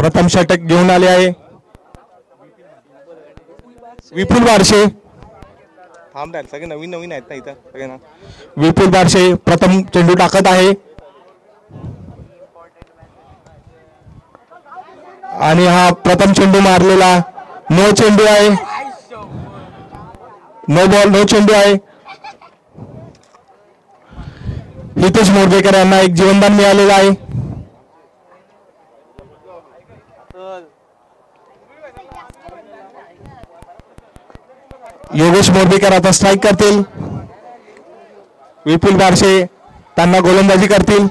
प्रथम षटक घेऊन आले आहे विपुल बारशे. थांब द्याल सगळे नवीन नवीन आहेत ना इथं सगळ्यांना. विपुल बारशे प्रथम चेंडू टाकत आहे आणि हा प्रथम चेंडू मारलेला नो चेंडू आहे. नो बॉल नो चेंडू आहे. हितेश मोरबेकर यांना एक जीवनदान मिळालेलं आहे. योगेश मोरबेकर आता स्ट्राईक करतील. विपुल बारशे त्यांना गोलंदाजी करतील.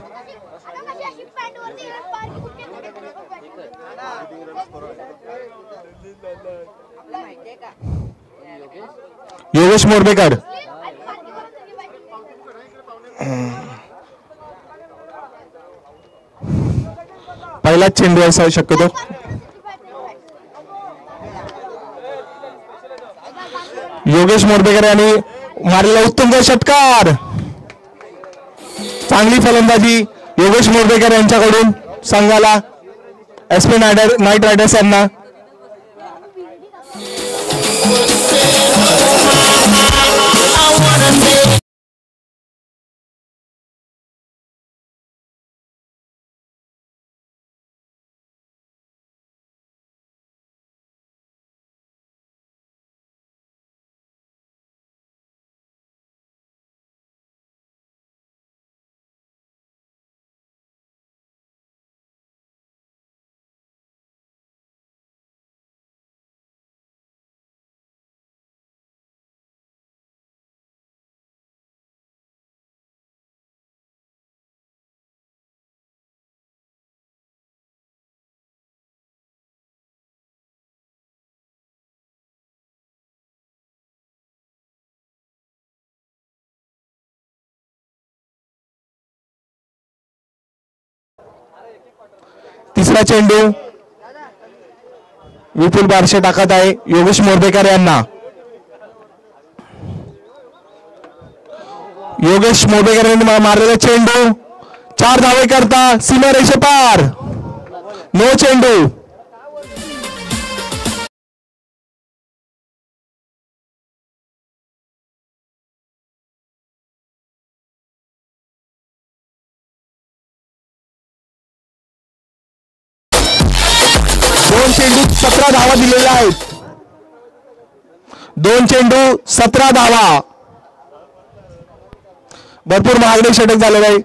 योगेश मोरबेकर पहिलाच चेंडू असा शक्यतो. योगेश मोरबेकर यांनी मारलेला उत्तम षटकार. चांगली फलंदाजी योगेश मोरबेकर यांच्याकडून संघाला एसपी नाईट रायडर्स यांना. तिसरा चेंडू विपुल बारशे टाकत आहे योगेश मोरबेकर यांना. योगेश मोरबेकर यांनी मारलेला चेंडू 4 धावे करता सीमारेषे पार. नो चेंडू. दोन चेंडू 17 धावा दिलेल्या आहेत. 2 चेंडू 17 धावा. भरपूर महागडे षटक झालेले आहे.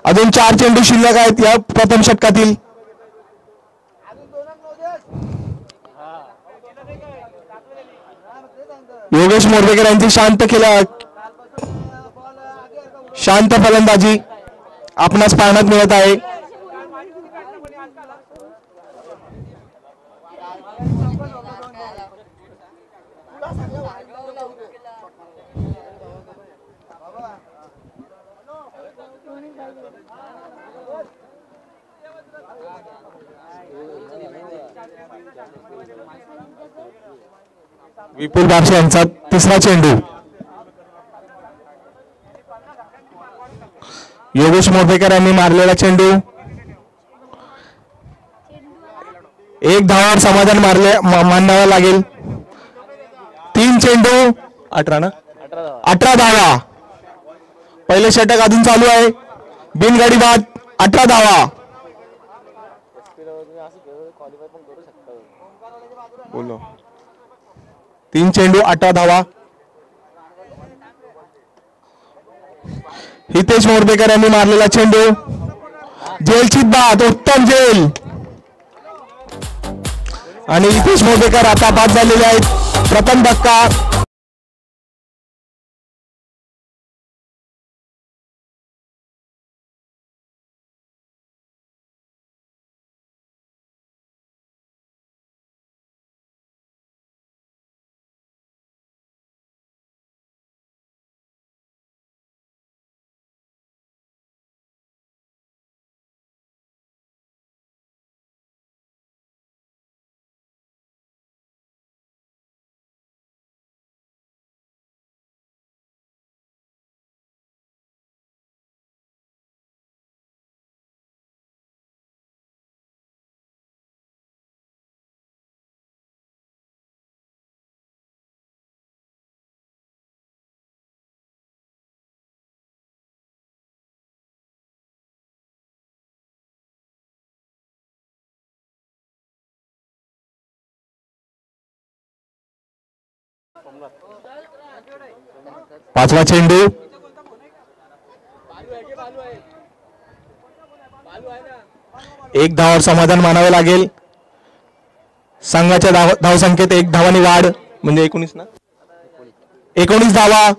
अजून 4 चेंडू शिल्लक आहेत या प्रथम षटकातील. योगेश मोरबेकर यांची शांत फलंदाजी आपणास पाहण्यात मिळत आहे. विपुल बारशे यांचा तिसरा चेंडू. योगेश मोरबेकर यांनी मारलेला चेंडू 1 धावावर समाधान मानावं लागेल. 3 चेंडू 18 धावा. पहिले षटक अजून चालू आहे. बिनगाडी बाद 18 धावा. बोलो 3 चेंडू 18 धावा. हितेश मोरबेकर यांनी मारलेला चेंडू जेलची बाद. उत्तम जेल. आणि हितेश मोरबेकर आता बाद झालेले आहेत. प्रथम धक्का पाचवा चेंडू. एक धावावर समाधान मानावे लागेल. संघाच्या धावसंख्येत एक धावांनी वाढ म्हणजे 19 ना. 19 धावा.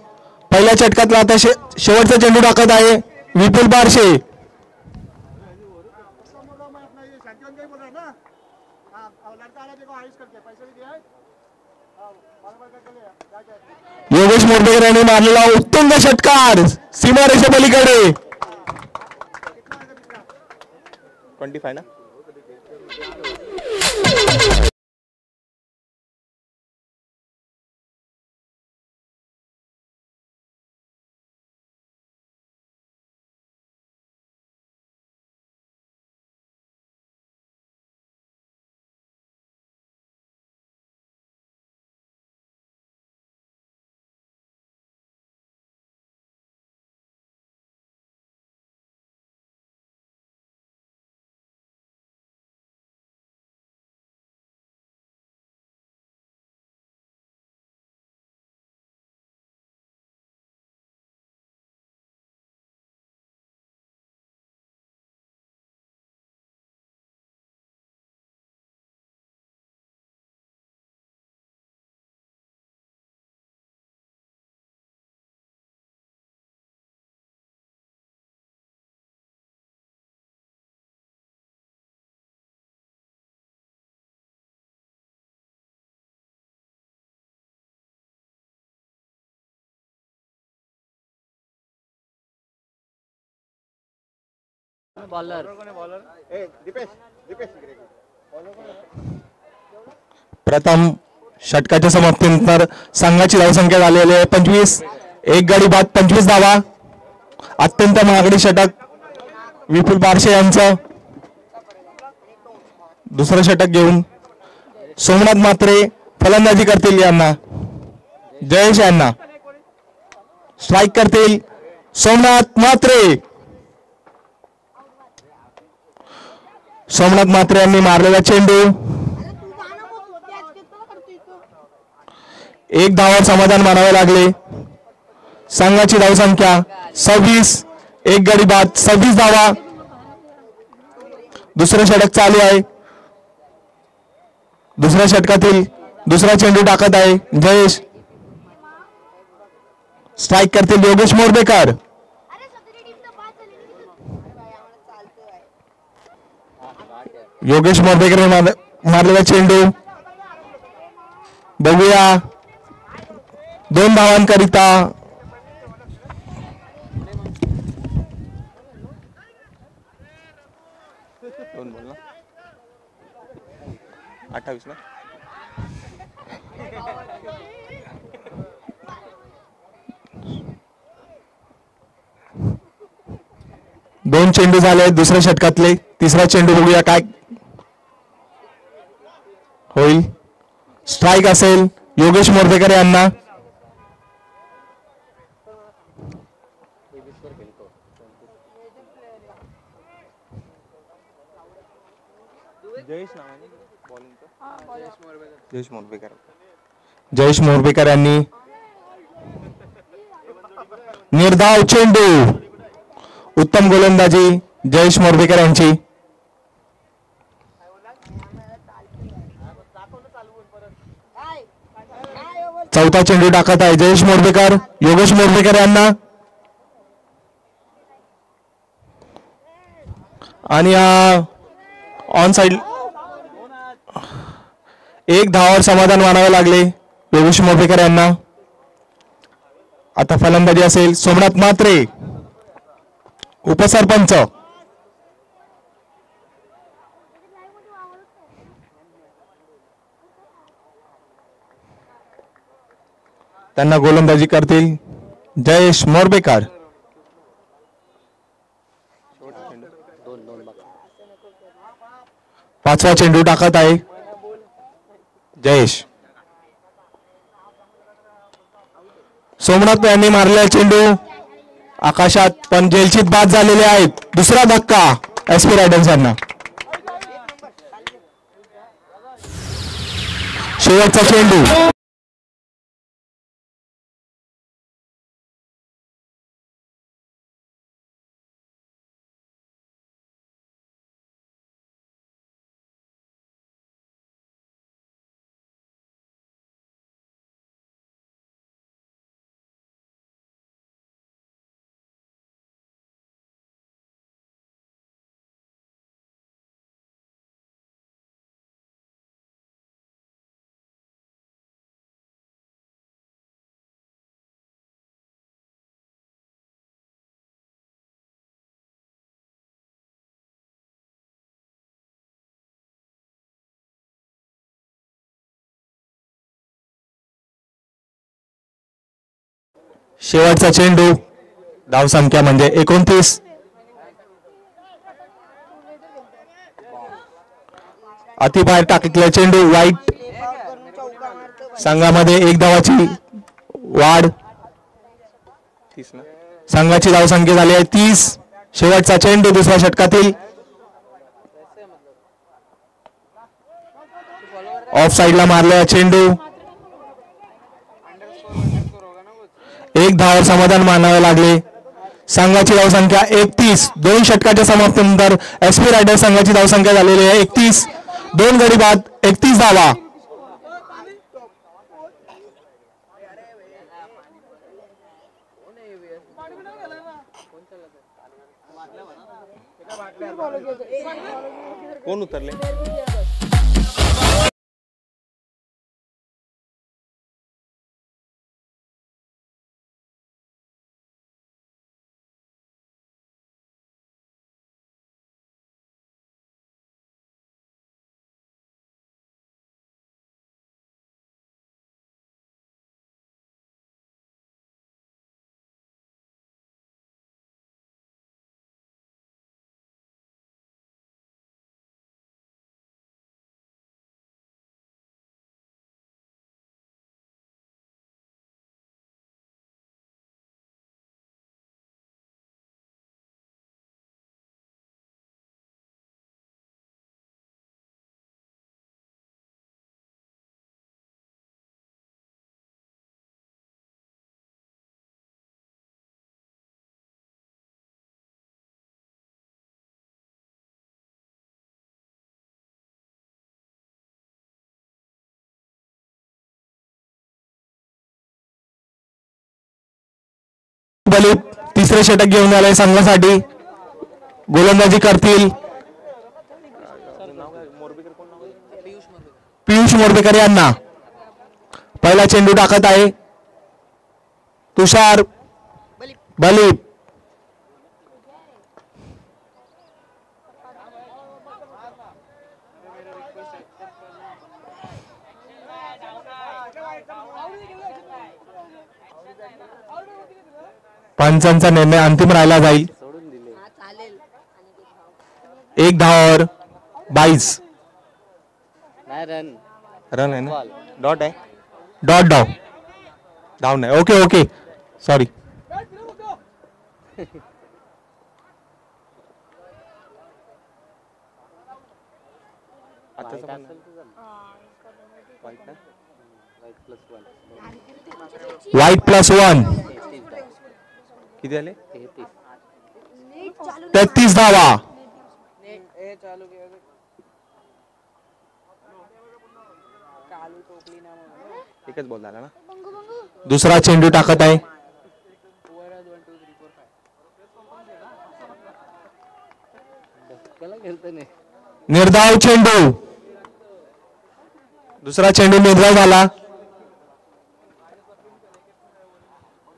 पहिल्या षटकातला आता शेवटचा चेंडू टाकत आहे विपुल बारशे. योगेश मोरबेकर यांनी मारलेला उत्तुंग षटकार सीमारेषे पलीकडे. 25 ना. प्रथम षटकाच्या समाप्तीनंतर संघाची धावसंख्या झालेली आहे 25. एक गडी बाद 25 धावा. अत्यंत महागडी षटक विपुल बारशे यांचं. दुसरं षटक घेऊन सोमनाथ मात्रे फलंदाजी करतील. यांना जयेश यांना स्ट्राईक करतील सोमनाथ मात्रे. सोमनाथ मात्रे यांनी मारलेला चेंडू. एक धावावर समाधान मानावे लागले. संघाची धावसंख्या 26. एक गडी बाद 26 धावा. दुसरं षटक चालू आहे. दुसऱ्या षटकातील दुसरा चेंडू टाकत आहे जयेश. स्ट्राईक करतील योगेश मोरबेकर. योगेश मोरबेकर मारलेला चेंडू. बघूया 2 धावांकरिता दोन बोल ना. 28 ना. दोन चेंडू झाले दुसऱ्या षटकातले. तिसरा चेंडू बघूया काय होईल. स्ट्राईक असेल योगेश मोरबेकर यांना. जयेश मोरबेकर यांनी निर्धाव चेंडू. उत्तम गोलंदाजी जयेश मोरबेकर यांची. चौथा चेंडू टाकत आहे जयेश मोरबेकर योगेश मोरबेकर यांना. आणि ऑन साइड एक धावावर समाधान मानावे लागले योगेश मोरबेकर यांना. आता फलंदाजी असेल सोमनाथ मात्रे उपसरपंच. त्यांना गोलंदाजी करतील जयेश मोरबेकर. पाचवा चेंडू टाकत आहे जयेश. सोमनाथ यांनी मारलेला चेंडू आकाशात पण जेलशीत बाद झालेले आहेत. दुसरा धक्का एसपी रायडर्स यांना. शेवटचा चेंडू शेवटचा चेंडू. धावसंख्या म्हणजे 29. अति बाहेर टाकलेला चेंडू वाईट. संघामध्ये 1 धावाची वाढ. संघाची धावसंख्या झाली आहे 30. शेवटचा चेंडू दुसऱ्या षटकातील. ऑफ साइडला मारलेला चेंडू. 1 धावावर समाधान मानावे लागले. संघाची धावसंख्या 31. 2 षटकाच्या समाप्तीनंतर एसपी रायडर्स संघाची धावसंख्या झालेली आहे 31. 2 गडी बाद 31 धावा. कोण उतरले? बलीप तिसरे षटक घेऊन आले संघासाठी. गोलंदाजी करतील पियुष मोरबेकर यांना. पहिला चेंडू टाकत आहे तुषार बलीप. पंचांचा निर्णय अंतिम राहिला जाईल. 1 धावावर 22. रन आहे ना? डॉट आहे. डॉट डाव. धाव नाही. Okay okay sorry. वाईट +1. किती आले? 33 धावा. एकच बॉल झाला ना? दुसरा चेंडू टाकत आहे निर्धाव चेंडू. दुसरा चेंडू निर्धाव झाला.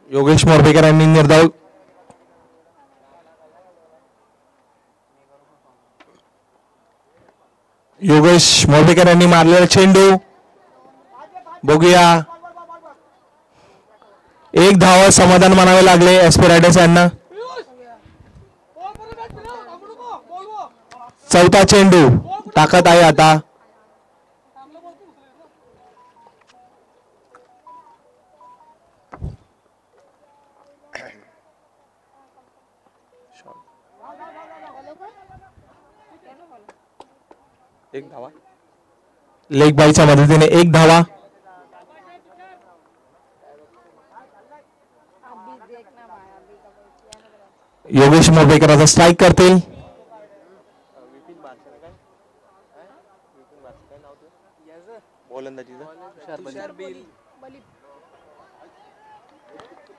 योगेश मोरबेकर यांनी निर्धाव. योगेश मोरबेकर यांनी मारलेला चेंडू. बघूया. 1 धावा समाधान मानावे लागले एसपी रायडर्स यांना. चौथा चेंडू टाकत आहे आता एक धावा. लेग बाईच्या मदतीने 1 धावा. योगेश मोरबेकर आता स्ट्राईक करतील.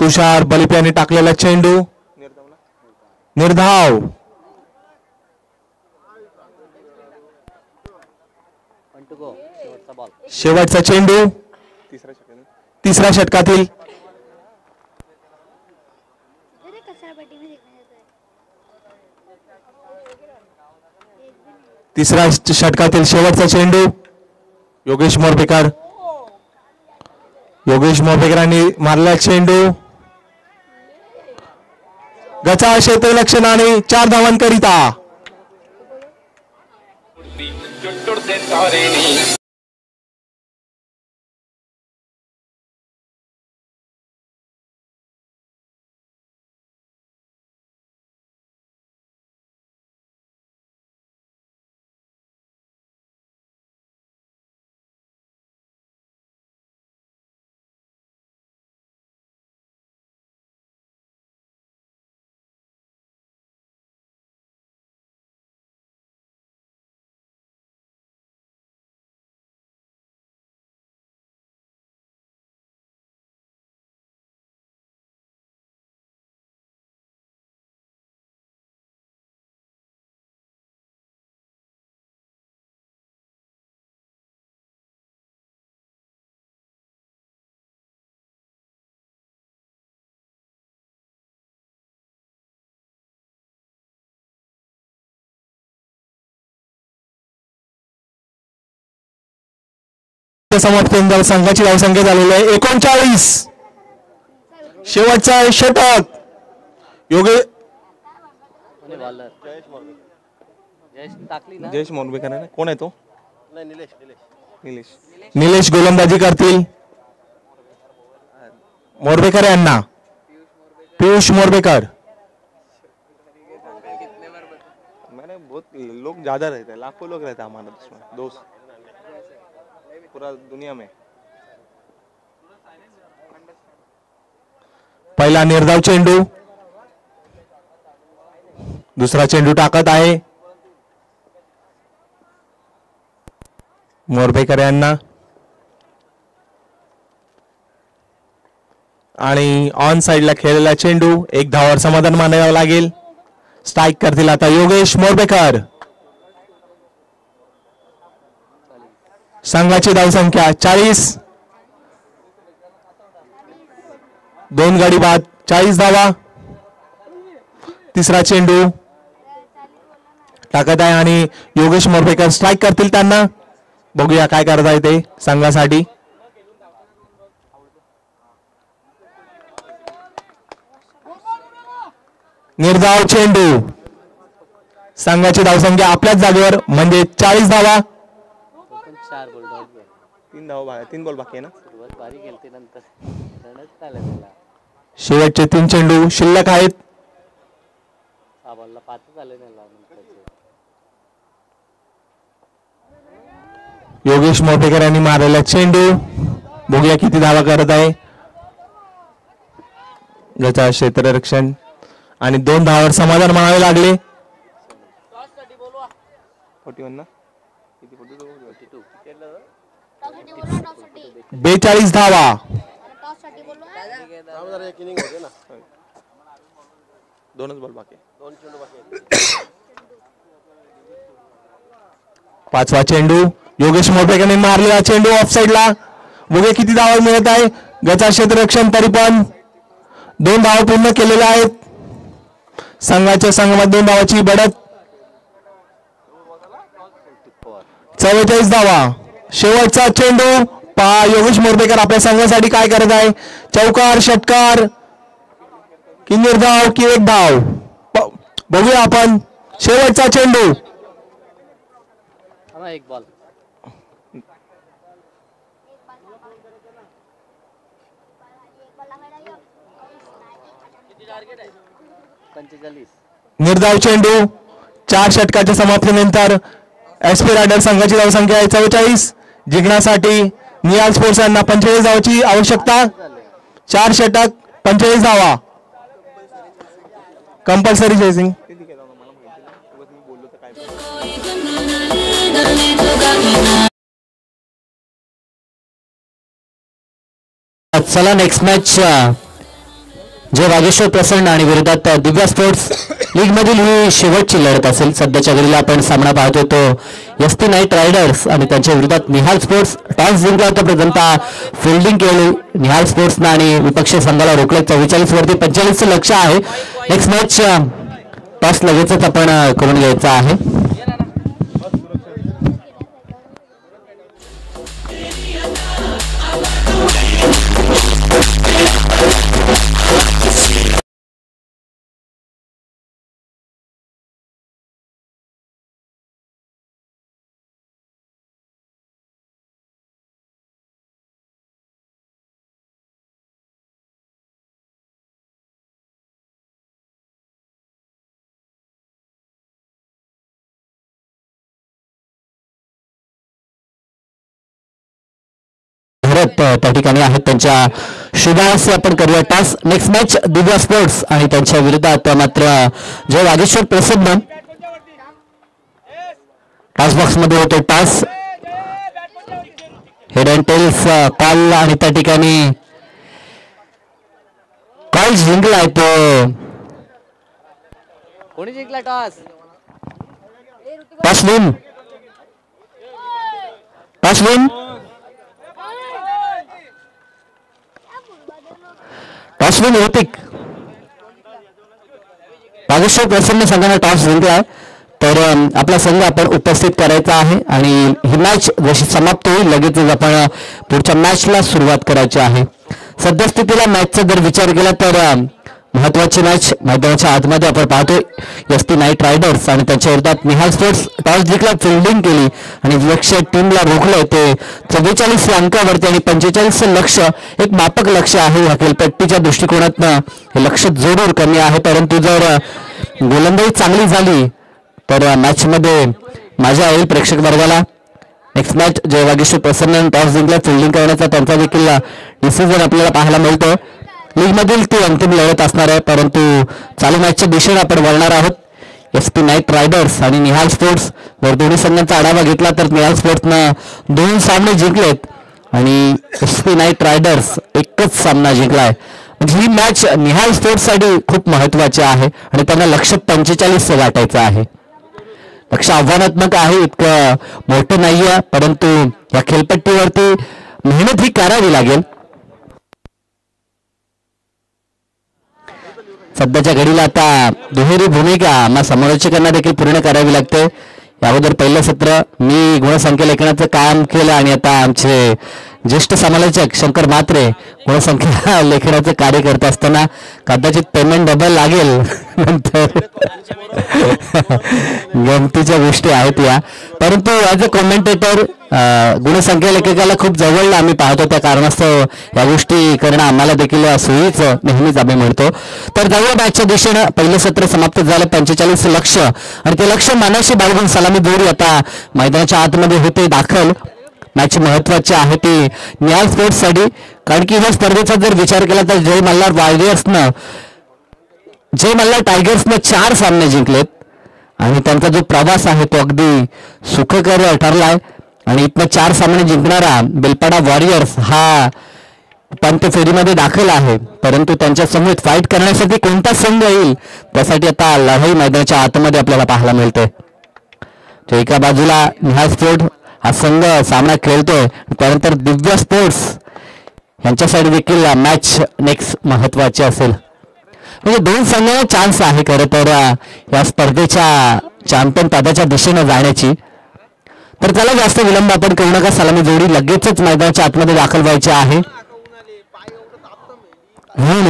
तुषार बलिप यांनी टाकलेला चेंडू निर्धाव. शेवटचा चेंडू तिसऱ्या षटकातील. तिसऱ्या षटकातील शेवटचा चेंडू. योगेश मोरबेकरांनी मारला चेंडू गचा क्षेत्ररक्षण आणि 4 धावांकरिता. समाप्तीनंतर संघाची धावसंख्या झालेली आहे 39. शेवटचा षटक जयेश मोरबेकर आहे ना, कोण आहे तो? निलेश गोलंदाजी करतील. मोरबेकर यांना पियुष मोरबेकर. मैंने बहुत लोग ज्यादा रहते हैं, लाखों लोग रहते हैं हमारे देश में, दोस्त पूरा दुनिया में. पहिला निर्धाव चेंडू. दुसरा चेंडू टाकत आहे मोरबेकर यांना आणि ऑन साइडला खेळलेला चेंडू 1 धावावर समाधान मानावं लागेल. स्ट्राईक करतील आता योगेश मोरबेकर. संघाची धावसंख्या 40. 2 गडी बाद 40 धावा. तिसरा चेंडू टाकत आहे आणि योगेश मोरबेकर स्ट्राईक करतील त्यांना. बघूया काय करता येते संघासाठी. निर्धाव चेंडू. संघाची धावसंख्या आपल्याच जागेवर म्हणजे 40 धावा. 3 बॉल बाकी आहे ना. शेवटचे 3 चेंडू शिल्लक आहेत. योगेश मोरबेकर यांनी मारलेला चेंडू. बघूया किती धावा करत आहे. ज्याचा क्षेत्ररक्षण आणि 2 धावावर समाधान मानावे लागले. 41 ना, 42 धावा. 2च बॉल बाकी. 5वा चेंडू. योगेश मोरबेकरने मारलेला चेंडू ऑफ साइडला. बघूया किती धावा मिळत आहे. गचा क्षेत्ररक्षण तरी पण 2 धावा पूर्ण केलेल्या आहेत. संघाच्या संघामध्ये 2 धावाची बढत. 44 धावा. शेवटचा चेंडू. पहा योगेश मोरबेकर आपल्या संघासाठी काय करत आहे. चौकार, षटकार की निर्धाव की 1 धाव. बघूया आपण. शेवटचा चेंडू. 1 बॉल. निर्धाव चेंडू. 4 षटकाच्या समाप्तीनंतर एसपी रायडर संघाची धावसंख्या आहे 44. जिंकण्यासाठी निहाल स्पोर्ट्स यांना 45 धावाची आवश्यकता. 4 षटक 45 धावा. Compulsory chasing. चला नेक्स्ट मॅच जय वागेश्वर प्रसन्न आणि विरोधात दिव्या स्पोर्ट्स लीग मधील ही शेवटची लढत असेल. सध्याच्या घडीला आपण सामना पाहतो तो एसटी नाईट रायडर्स आणि त्यांच्या विरोधात निहाल स्पोर्ट्स. टॉस जिंकला होता प्रथमतः फिल्डिंग केली निहाल स्पोर्ट्सनं आणि विपक्षी संघाला रोखले. 44 वरती 45 लक्ष आहे. नेक्स्ट मॅच टॉस लगेचच आपण करून घ्यायचा आहे. भरत त्या ठिकाणी आहेत. त्यांच्या शुभारंभ आपण करूया. Toss next match Divya sports आणि त्यांच्या विरोधात मात्र जय वागेश्वर प्रसन्न. टॉस बॉक्स मध्ये होतो toss. Head and tails call आणि त्या ठिकाणी कॉल जिंकलाय तो. कोणी जिंकला toss? Toss win. Toss win. Toss win Ritik. Vageshwar Prasanna संघाने टॉस जिंकलाय. तर आपला संघ आपण उपस्थित करायचा आहे आणि ही मॅच जशी समाप्त होईल लगेचच आपण पुढच्या मॅचला सुरुवात करायची आहे. सद्यस्थितीला मॅचचा जर विचार केला तर महत्वाची मॅच मैदानाच्या आतमध्ये आपण पाहतोय. एसटी नाईट रायडर्स आणि त्यांच्या विरोधात निहाल स्पोर्ट्स. टॉस जिंकला, फिल्डिंग केली आणि लक्ष्य टीमला रोखलंय ते 44 अंकावरती आणि 45 लक्ष एक मापक लक्ष आहे. ह्या खेळपट्टीच्या दृष्टिकोनातनं हे लक्ष जरूर कमी आहे, परंतु जर गोलंदाजी चांगली झाली तर मॅच मध्ये मजा येईल प्रेक्षक वर्गाला. नेक्स्ट मॅच जय वागेश्वर प्रसन्न टॉस जिंकला, फिल्डिंग करण्याचा त्यांचा देखील डिसिजन आपल्याला पाहायला मिळतो. लीग मधील ती अंतिम लढत असणार आहे, परंतु चालू मॅचच्या दिशेने आपण वळणार आहोत. एसपी नाईट रायडर्स आणि निहाल स्पोर्ट्स. जर दोन्ही संघांचा आढावा घेतला तर निहाल स्पोर्ट्सनं 2 सामने जिंकलेत आणि एसपी नाईट रायडर्स एकच सामना जिंकलाय. ही मॅच निहाल स्पोर्ट्ससाठी खूप महत्वाची आहे आणि त्यांना लक्ष्य 45 गाठायचं आहे. लक्ष आव्हानात्मक आहे, इतकं मोठं नाहीये, परंतु या खेळपट्टीवरती मेहनत ही करावी लागेल. सध्याच्या घडीला आता दुहेरी भूमिका आम्हा समालोचकांना देखील पूर्ण करावी लागते. याबद्दल पहिलं सत्र मी गुणसंख्या लेखनाचं काम केलं आणि आता आमचे ज्येष्ठ समालोचक शंकर म्हात्रे गुणसंख्या लेखनाचं कार्य करत असताना कदाचित पेमेंट डबल लागेल नंतर गमतीच्या गोष्टी आहेत या. परंतु ॲज अ कॉमेंटेटर गुणसंख्या लेखकाला खूप जवळ आम्ही पाहतो, त्या कारणास्तव या गोष्टी करणं आम्हाला देखील सोयीचं नेहमीच आम्ही म्हणतो. तर जाऊया मॅचच्या दिशेनं. पहिलं सत्र समाप्त झालं. 45 लक्ष आणि ते लक्ष मानाशी बाळगून सलामी दोरी आता मैदानाच्या आतमध्ये होते दाखल. मॅच महत्वाची आहे ती निहाल स्पोर्ट्ससाठी, कारण की या स्पर्धेचा जर विचार केला तर जय मल्हार टायगर्सनं 4 सामने जिंकलेत आणि त्यांचा जो प्रवास आहे तो अगदी सुखकर ठरलाय. आणि इथनं 4 सामने जिंकणारा बेलपाडा वॉरियर्स हा उपांत्य फेरीमध्ये दाखल आहे, परंतु त्यांच्या समोर फाईट करण्यासाठी कोणता संघ येईल त्यासाठी आता लढाई मैदानाच्या आतमध्ये आपल्याला पाहायला मिळते. एका बाजूला निहाल स्पोर्ट हा संघ सामना खेळतोय, त्यानंतर दिव्या स्पोर्ट्स यांच्यासाठी देखील मॅच नेक्स्ट महत्वाची असेल. म्हणजे 2 संघांना चान्स आहे खरं तर या स्पर्धेच्या चॅम्पियन पदाच्या दिशेने जाण्याची. तर त्याला जास्त विलंब आपण करू नका. सलामी जोडी लगेचच मैदानाच्या आतमध्ये दाखल व्हायची आहे.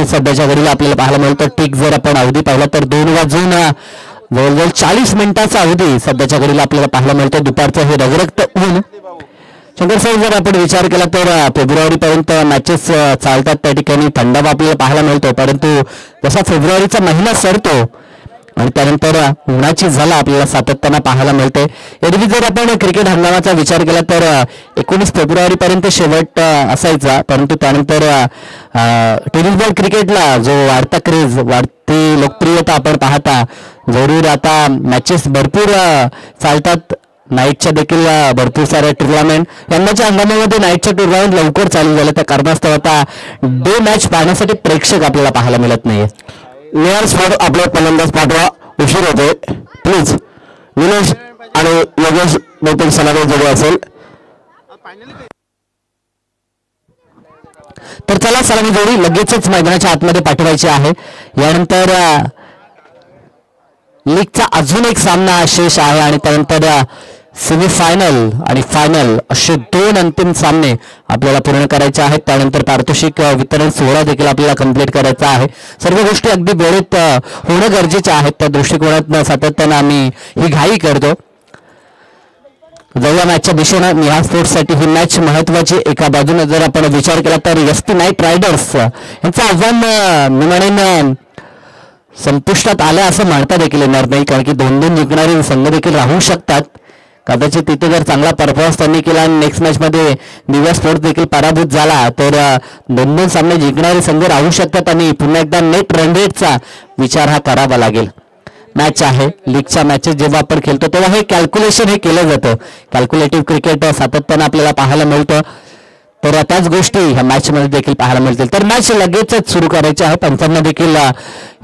सध्याच्या घडीला आपल्याला पाहायला मिळतं टिक जर आपण अवधी पाहिला तर 2 वाजून जवळजवळ 40 मिनिटाचा अवधी सध्याच्या घडीला आपल्याला पाहायला मिळतो. दुपारचं हे रगरक्त ऊन. शंकर साहेब जर आपण विचार केला तर फेब्रुवारीपर्यंत मॅचेस चालतात, त्या ठिकाणी थंडावा आपल्याला पाहायला मिळतो, परंतु जसा फेब्रुवारीचा महिना सरतो आणि त्यानंतर उन्हाची झाला आपल्याला सातत्यानं पाहायला मिळते. एरवी जर आपण क्रिकेट हंगामाचा विचार केला तर 19 फेब्रुवारीपर्यंत शेवट असायचा, परंतु त्यानंतर टेनिस बॉल क्रिकेटला जो वाढता क्रेज, वाढती लोकप्रियता आपण पाहता जरूर आता मॅचेस भरपूर चालतात. नाईटच्या देखील भरपूर साऱ्या टुर्नामेंट. यंदाच्या हंगामामध्ये नाईटच्या टुर्नामेंट लवकर चालू झाल्या, त्या कारणास्तव आता डे मॅच पाहण्यासाठी प्रेक्षक आपल्याला पाहायला मिळत नाहीये. निहाल स्पोर्ट आपल्या फलंदाज पाठवा, उशीर होते प्लीज. निलेश आणि योगेश बहुतेक सलामी जोडी असेल. तर चला सलामी जोडी लगेचच मैदानाच्या आतमध्ये पाठवायची आहे. यानंतर लीगचा अजून एक सामना शेष आहे आणि त्यानंतर सेमीफायनल आणि फायनल असे 2 अंतिम सामने आपल्याला पूर्ण करायचे आहेत. त्यानंतर पारितोषिक वितरण सोहळा देखील आपल्याला कंप्लीट करायचा आहे. सर्व गोष्टी अगदी वेळेत होणं गरजेच्या आहेत, त्या दृष्टिकोनातून सातत्यानं आम्ही ही घाई करतो. जाऊया मॅचच्या दिशेनं. निहाल स्पोर्ट्ससाठी ही मॅच महत्वाची. एका बाजूने जर आपण विचार केला तर एसटी नाईट रायडर्स यांचं आव्हान मी म्हणेन संपुष्टात आलं असं म्हणता देखील येणार नाही, कारण की 2-2 जिंकणारे संघ देखील राहू शकतात. कदाचित तिथे जर चांगला परफॉर्मन्स त्यांनी केला आणि नेक्स्ट मॅच मध्ये दिव्या स्पोर्ट्स देखील पराभूत झाला तर 2-2 सामने जिंकणारे संघ राहू शकतात आणि पुन्हा एकदा नेट रन रेटचा विचार हा करावा लागेल. मॅच आहे लीगच्या मॅचेस जेव्हा आपण खेळतो तेव्हा हे कॅल्क्युलेशन हे केलं जातं. कॅल्क्युलेटिव्ह क्रिकेट सातत्यानं आपल्याला पाहायला मिळतं. तर त्याच गोष्टी ह्या मॅच मध्ये देखील पाहायला मिळतील. तर मॅच लगेचच सुरू करायची आहे. पंचांना देखील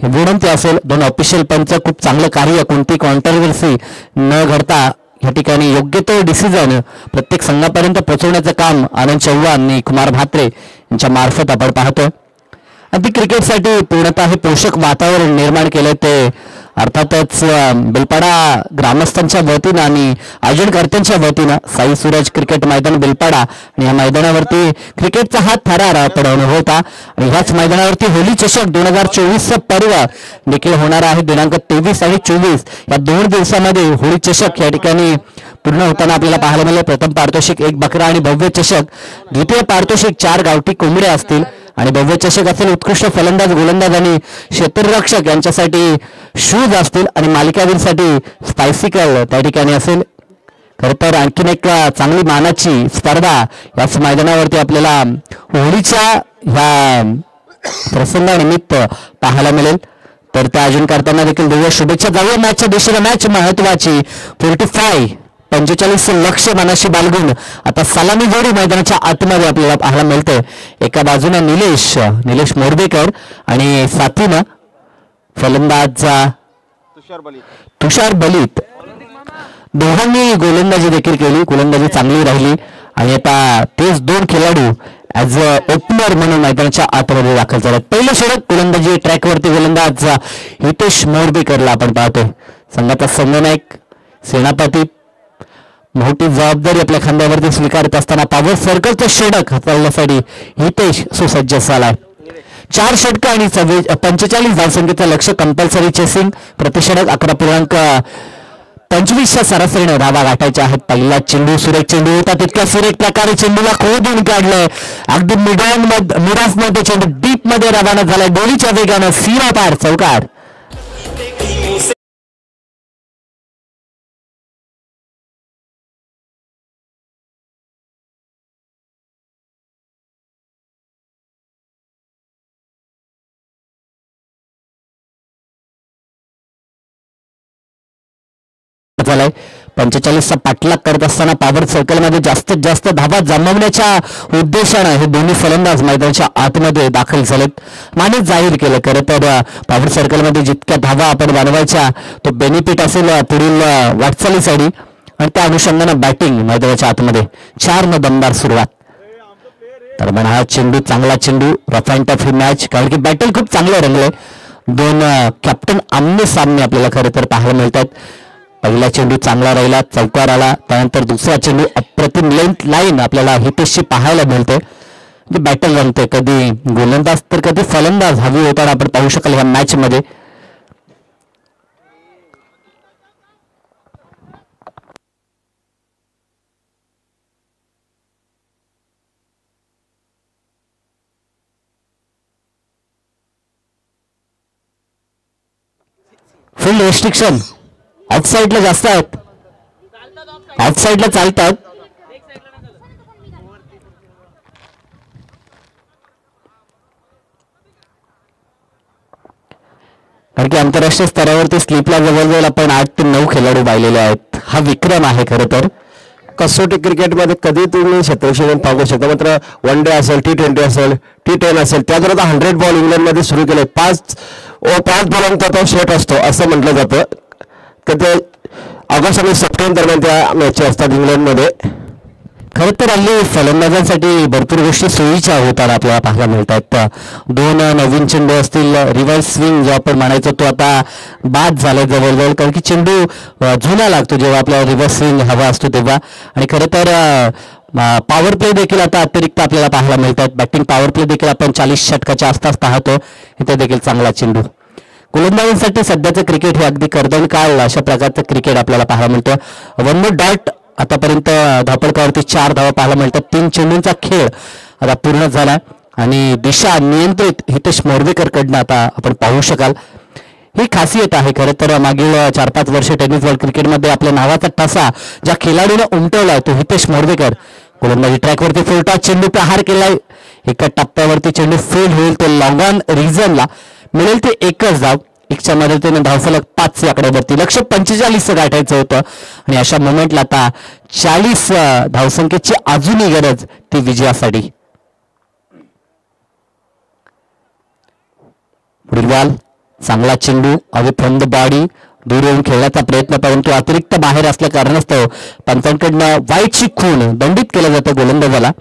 विनंती असेल, दोन ऑफिशियल पंच खूप चांगलं कार्य, कोणती कॉन्ट्रोवर्सी न घडता या ठिकाणी योग्य तो डिसिजन प्रत्येक संघापर्यंत पोहोचवण्याचं काम आनंद चव्हाण आणि कुमार म्हात्रे यांच्या मार्फत आपण पाहतोय. आणि ती क्रिकेटसाठी पूर्णतः हे पोषक वातावरण निर्माण केलं ते अर्थातच बेलपाडा ग्रामस्थांच्या वतीनं आणि आयोजनकर्त्यांच्या वतीनं साई सूरज क्रिकेट मैदान बेलपाडा आणि या मैदानावरती क्रिकेटचा हा थरार पडवणं होता. आणि ह्याच मैदानावरती होली चषक 2024 पर्व देखील होणार आहे. दिनांक 23 आणि 24 या 2 दिवसामध्ये होळी चषक या ठिकाणी पूर्ण होताना आपल्याला पाहायला मिळेल. प्रथम पारितोषिक 1 बकरा आणि भव्य चषक, द्वितीय पारितोषिक 4 गावठी कोंबड्या असतील आणि भव्य चषक असेल उत्कृष्ट फलंदाज, गोलंदाज आणि क्षेत्ररक्षक यांच्यासाठी शूज असतील आणि मालिकावीरसाठी स्पायसिकल त्या ठिकाणी असेल. खरं तर आणखीन एक चांगली मानाची स्पर्धा याच मैदानावरती आपल्याला होळीच्या ह्या प्रसंगानिमित्त पाहायला मिळेल. तर त्या आयोजनकर्त्यांना देखील दिव्य शुभेच्छा. जाऊया मॅचच्या दिशेने. मॅच महत्वाची 45 लक्ष मनाशी बाळगून आता सलामी जोडी मैदानाच्या आतमध्ये आपल्याला पाहायला मिळते. एका बाजूने निलेश मोरबेकर आणि साथीनं फलंदाज तुषार बलित. दोघांनी गोलंदाजी देखील केली, गोलंदाजी चांगली राहिली आणि आता तेच 2 खेळाडू ॲज अ ओपनर म्हणून मैदानाच्या आतमध्ये दाखल झाले. पहिलं षटक गोलंदाजी ट्रॅकवरती गोलंदाज हितेश मोरबेकरला आपण पाहतोय. संघाचा संघनायक सेनापती मोठी जबाबदारी आपल्या खांद्यावरती स्वीकारत असताना पॉवर सर्कलचं षटक हाताळण्यासाठी हितेश सुसज्ज झालाय. 4 षटकं आणि 45 धावसंख्येचं लक्ष, कंपल्सरी चेसिंग, प्रतिषटक 11.25च्या सरासरीने धावा गाठायच्या आहेत. पहिला चेंडू सुरेख चेंडू होता, तितक्या सुरेख प्रकारे चेंडूला खोदून काढलंय. अगदी मिड मध्ये चेंडू डीप मध्ये रवाना झालाय. दोन्हीच्या वेगानं सीमा पार चौकार. झालाय. 45चा पाठलाग करत असताना पॉवर सर्कलमध्ये जास्तीत जास्त धावा जमवण्याच्या उद्देशानं हे दोन्ही फलंदाज मैदानाच्या आतमध्ये दाखल झालेत. माने जाहीर केलं खरं तर पॉवर सर्कलमध्ये जितक्या धावा आपण बनवायच्या तो बेनिफिट असेल पुढील वाटचालीसाठी आणि त्या अनुषंगानं बॅटिंग मैदानाच्या आतमध्ये 4 दमदार सुरुवात. तर म्हणा हा चेंडू चांगला चेंडू, rough and tough he match, कारण की बॅटल खूप चांगलं रंगलंय. 2 कॅप्टन आमने सामने आपल्याला खरं तर पाहायला मिळतात. पहिला चेंडू चांगला राहिला, चौकार आला. त्यानंतर दुसरा चेंडू अप्रतिम लेंथ लाईन आपल्याला हितेशची पाहायला मिळते. म्हणजे बॅटल रंगते, कधी गोलंदाज तर कधी फलंदाज हवी होताना आपण पाहू शकाल ह्या मॅच मध्ये. फील्ड रेस्ट्रिक्शन ऑफ साईडला जास्त आहेत, ऑफ साईडला चालतात. कारण की आंतरराष्ट्रीय स्तरावरती स्लिपला जवळजवळ आपण 8 ते 9 खेळाडू पाहिलेले आहेत. हा विक्रम आहे खरं तर. कसोटी क्रिकेटमध्ये कधी तुम्ही क्षेत्ररक्षण पाहू शकता, मात्र वन डे असेल, T20 असेल, T10 असेल, त्यात आता 100 बॉल इंग्लंडमध्ये सुरू केले. 5 बॉलांचा तो सेट असतो असं म्हटलं जातं. तर ते ऑगस्ट आणि सप्टेंबर दरम्यान त्या मॅच असतात इंग्लंडमध्ये. खरं तर हल्ली फलंदाजांसाठी भरपूर गोष्टी सोयीच्या होतात आपल्याला पाहायला मिळतात. 2 नवीन चेंडू असतील, रिव्हर्स स्विंग जो आपण म्हणायचो तो आता बाद झालाय जवळजवळ, कारण की चेंडू जुना लागतो जेव्हा आपल्याला रिव्हर्स स्विंग हवा असतो तेव्हा. आणि खरं तर पॉवर प्ले देखील आता अतिरिक्त आपल्याला पाहायला मिळतात. बॅटिंग पॉवर प्ले देखील आपण 40 षटकाच्या आसपास पाहतो. इथे देखील चांगला चेंडू. गोलंदाजांसाठी सध्याचं क्रिकेट हे अगदी कर्दनकाळ अशा प्रकारचं क्रिकेट आपल्याला पाहायला मिळतं. 1 more डॉट आतापर्यंत धावपळकावरती 4 धावा पाहायला मिळतात. 3 चेंडूंचा खेळ आता पूर्ण झाला आणि दिशा नियंत्रित हितेश मोरबेकर कडनं आता आपण पाहू शकाल. ही खासियत आहे खरं तर. मागील 4-5 वर्ष टेनिस वर्ल्ड क्रिकेटमध्ये आपल्या नावाचा ठसा ज्या खेळाडूने उमटवलाय तो हितेश मोरवेकर. गोलंदाजी ट्रॅकवरती फुलटा चेंडू प्रहार केलाय. एका टप्प्यावरती चेंडू फेल होईल तो लॉंग ऑन रिझनला मिळेल ते एकच धाव. एकच्या मदतीने धावफलक 5 आकड्यावरती. लक्ष्य 45 गाठायचं होतं आणि अशा मोमेंटला आता 40 धावसंख्येची अजूनही गरज ती विजयासाठी. पुढील बॉल चांगला चेंडू अवे फ्रॉम द बॉडी दूर येऊन खेळण्याचा प्रयत्न परंतु अतिरिक्त बाहेर असल्या कारणास्तव पंचांकडनं वाईटची खून दंडित केलं जातं गोलंदाजाला.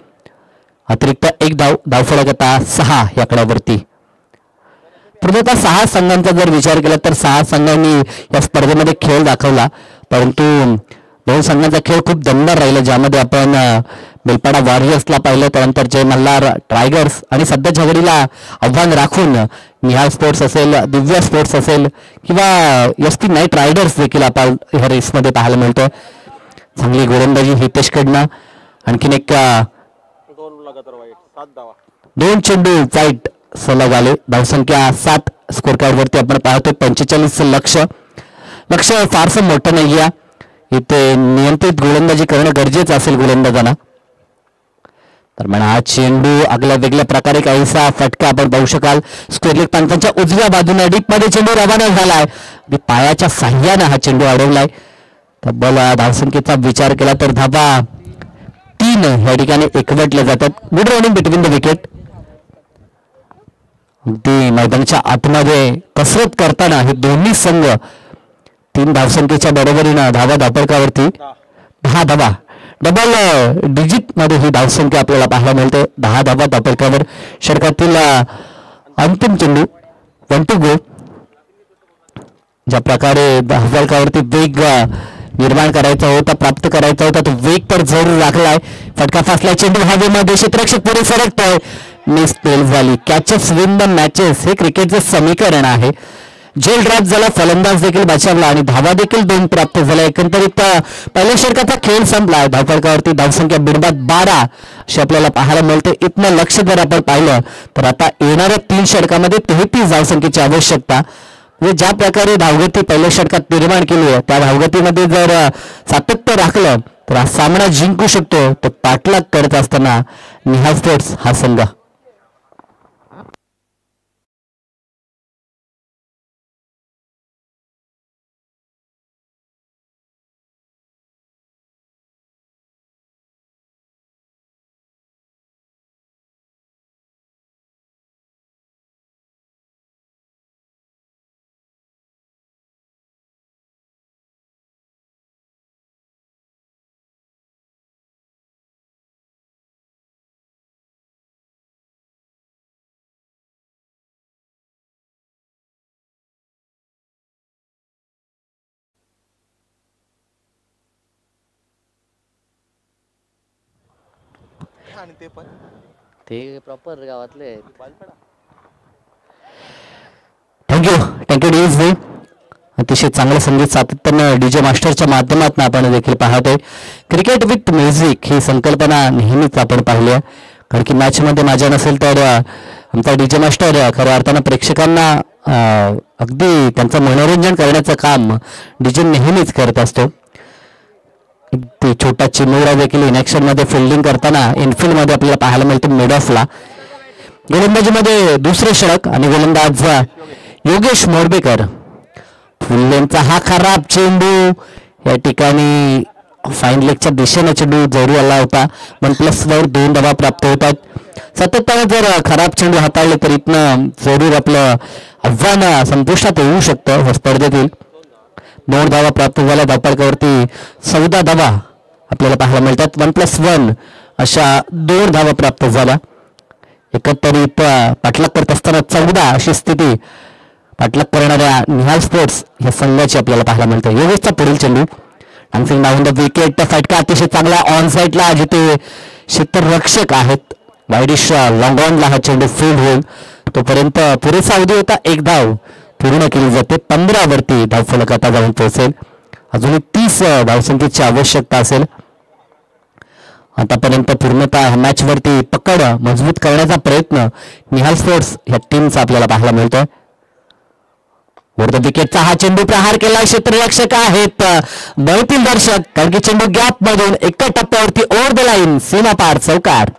अतिरिक्त एक धावफलक आता 6 या आकड्यावरती. पूर्णतः 6 संघांचा जर विचार केला तर 6 संघांनी या स्पर्धेमध्ये खेळ दाखवला परंतु 2 संघांचा खेळ खूप दमदार राहिला ज्यामध्ये आपण बेलपाडा वॉरियर्सला पाहिलं त्यानंतर जय मल्हार टायगर्स आणि सध्याच्या घडीला आव्हान राखून निहाल स्पोर्ट्स असेल दिव्या स्पोर्ट्स असेल किंवा एसटी नाईट रायडर्स देखील आपण ह्या रेसमध्ये पाहायला मिळतोय. चांगली गोलंदाजी हितेशकडनं. आणखीन एक 2 चेंडू वाईट सलग आले. धावसंख्या 7 स्कोर कार्डवरती आपण पाहतोय. 45 लक्ष फारसं मोठं नाहीये. इथे नियंत्रित गोलंदाजी करणं गरजेचं असेल गोलंदाजांना. दरम्यान हा चेंडू आगल्या वेगळ्या प्रकारे काहीसा फटका आपण पाहू शकाल. स्क्वेअर लेग पंचांच्या उजव्या बाजूने डीपमध्ये चेंडू रवाना झालाय. पायाच्या साह्यानं हा चेंडू अडवलाय. तब्बल धावसंख्येचा विचार केला तर धावा 3 या ठिकाणी एकवटल्या जातात. Good running between the wicket. अगदी मैदानाच्या आतमध्ये कसरत करताना हे दोन्ही संघ 3 धावसंख्येच्या बरोबरीनं धावफलकावरती 10 धावा डबल डिजिट मध्ये ही धावसंख्या आपल्याला पाहायला मिळते. 10 धावा धावफलकावर. षटकातील अंतिम चेंडू 1 to go. ज्या प्रकारे धावफलकावरती वेग निर्माण करायचा होता प्राप्त करायचा होता तो वेग तर जरूर राखलाय. फटका फासला चेंडू हवेमध्ये क्षेत्ररक्षक पुढे सरकतोय. मिस पेल झाली. कॅचेस विन द मॅचेस हे क्रिकेटचं समीकरण आहे. जेल ड्रॉप झाला फलंदाज देखील बचावला आणि धावा देखील 2 प्राप्त झाल्या. एकंदरीत पहिल्या षटकाचा खेळ संपला. धावफलकावरती धावसंख्या बिडबाद 12 अशी आपल्याला पाहायला मिळते. इथनं लक्ष जर आपण पाहिलं तर आता येणाऱ्या 3 षटकामध्ये 33 धावसंख्येची आवश्यकता. म्हणजे ज्या प्रकारे धावगती पहिल्या षटकात निर्माण केली आहे त्या धावगतीमध्ये जर सातत्य राखलं तर हा सामना जिंकू शकतो. तो पाठलाग करत असताना निहाल स्पोर्ट्स हा संघ. आणि ते पण ते प्रॉपर गावातले. Thank you DJ. अतिशय चांगलं संगीत सातत्यानं डीजे मास्टरच्या माध्यमातून आपण देखील पाहतोय. क्रिकेट विथ म्युझिक ही संकल्पना नेहमीच आपण पाहिली आहे. कारण की मॅचमध्ये माझ्या नसेल तर आमचा डीजे मास्टर खऱ्या अर्थानं प्रेक्षकांना अगदी त्यांचं मनोरंजन करण्याचं काम डीजे नेहमीच करत असतो. ते छोटा चिमुरडा देखील इनॅक्शन मध्ये फिल्डिंग करताना इनफिल्ड मध्ये आपल्याला पाहायला मिळतो मिड ऑफला. गोलंदाजीमध्ये दुसरे षटक आणि गोलंदाज योगेश मोरबेकर. फुल्लेंचा हा खराब चेंडू या ठिकाणी फाईन लेगच्या दिशेने चेंडू जोरी आला होता. 1+वर 2 धावा प्राप्त होतात. सातत्याने जर खराब चेंडू हाताळले तर इथनं जरूर आपलं आव्हान संपुष्टात येऊ शकतं या स्पर्धेतील. 2 धावा प्राप्त झाल्या. धावफलकावरती 14 धावा आपल्याला पाहायला मिळतात. 1+1 अशा 2 धावा प्राप्त झाल्या. एकंदरीत पाठलाग करत असताना 14 अशी स्थिती पाठलाग करणाऱ्या निहाल स्पोर्ट्स या संघाची आपल्याला पाहायला मिळते. योगेशचा पुढील चेंडू डान्सिंग डाऊन द विकेट. फटका अतिशय चांगला ऑन साईडला जिथे क्षेत्ररक्षक आहेत. वाईडिश लॉंग ऑनला हा चेंडू फील्ड होईल. तोपर्यंत पुरेसा अवधी होता. 1 धाव पूर्ण केली जाते. 15 वरती धावफलक आता जाऊन पोहोचेल. अजूनही 30 धावसंख्येची आवश्यकता असेल. आतापर्यंत पूर्णतः मॅच वरती पकड मजबूत करण्याचा प्रयत्न निहाल स्पोर्ट्स या टीमचा आपल्याला पाहायला मिळतोय. विरुद्ध विकेटचा हा चेंडू प्रहार केला. क्षेत्ररक्षक आहेत बळतील दर्शक, कारण की चेंडू गॅप मधून एका टप्प्यावरती ओव्हर द लाईन, सीमा पार, चौकार.